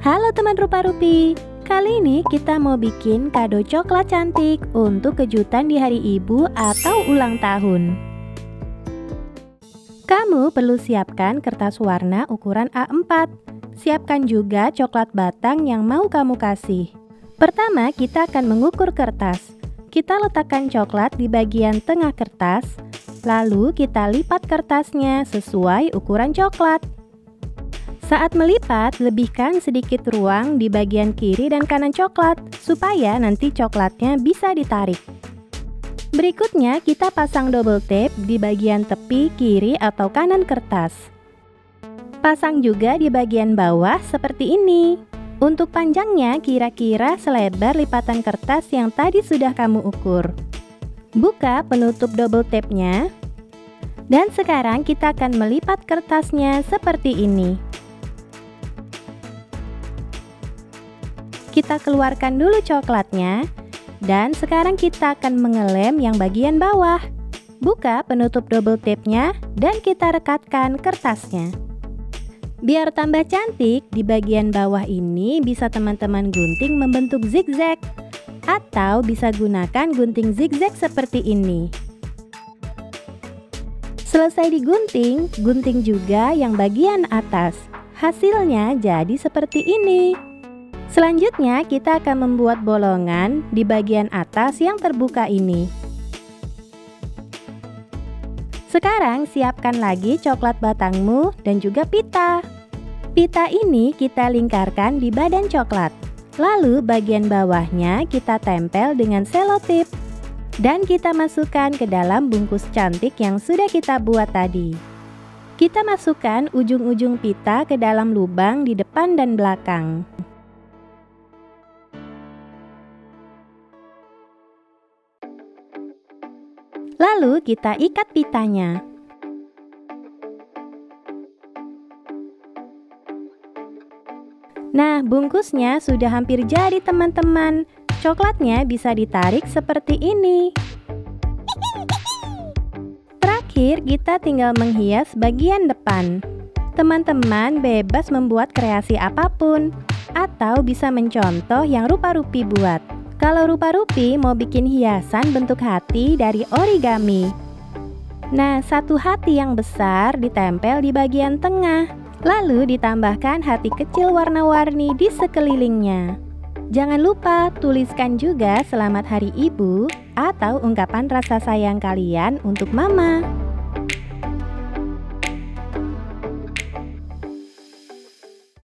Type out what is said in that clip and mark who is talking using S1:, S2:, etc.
S1: Halo teman rupa-rupi, kali ini kita mau bikin kado coklat cantik untuk kejutan di hari ibu atau ulang tahun. Kamu perlu siapkan kertas warna ukuran A4. Siapkan juga coklat batang yang mau kamu kasih. Pertama, kita akan mengukur kertas. Kita letakkan coklat di bagian tengah kertas, lalu kita lipat kertasnya sesuai ukuran coklat. Saat melipat, lebihkan sedikit ruang di bagian kiri dan kanan coklat, supaya nanti coklatnya bisa ditarik. Berikutnya, kita pasang double tape di bagian tepi kiri atau kanan kertas. Pasang juga di bagian bawah seperti ini. Untuk panjangnya, kira-kira selebar lipatan kertas yang tadi sudah kamu ukur. Buka penutup double tape-nya. Dan sekarang kita akan melipat kertasnya seperti ini. Kita keluarkan dulu coklatnya, dan sekarang kita akan mengelem yang bagian bawah. Buka penutup double tape-nya dan kita rekatkan kertasnya. Biar tambah cantik, di bagian bawah ini bisa teman-teman gunting membentuk zigzag, atau bisa gunakan gunting zigzag seperti ini. Selesai digunting, gunting juga yang bagian atas. Hasilnya jadi seperti ini. Selanjutnya, kita akan membuat bolongan di bagian atas yang terbuka ini. Sekarang, siapkan lagi coklat batangmu dan juga pita. Pita ini kita lingkarkan di badan coklat. Lalu, bagian bawahnya kita tempel dengan selotip. Dan kita masukkan ke dalam bungkus cantik yang sudah kita buat tadi. Kita masukkan ujung-ujung pita ke dalam lubang di depan dan belakang. Lalu kita ikat pitanya. Nah, bungkusnya sudah hampir jadi teman-teman. Coklatnya bisa ditarik seperti ini. Terakhir, kita tinggal menghias bagian depan. Teman-teman bebas membuat kreasi apapun, atau bisa mencontoh yang rupa-rupi buat. Kalau rupa-rupi mau bikin hiasan bentuk hati dari origami. Nah, satu hati yang besar ditempel di bagian tengah. Lalu ditambahkan hati kecil warna-warni di sekelilingnya. Jangan lupa tuliskan juga selamat hari ibu atau ungkapan rasa sayang kalian untuk mama.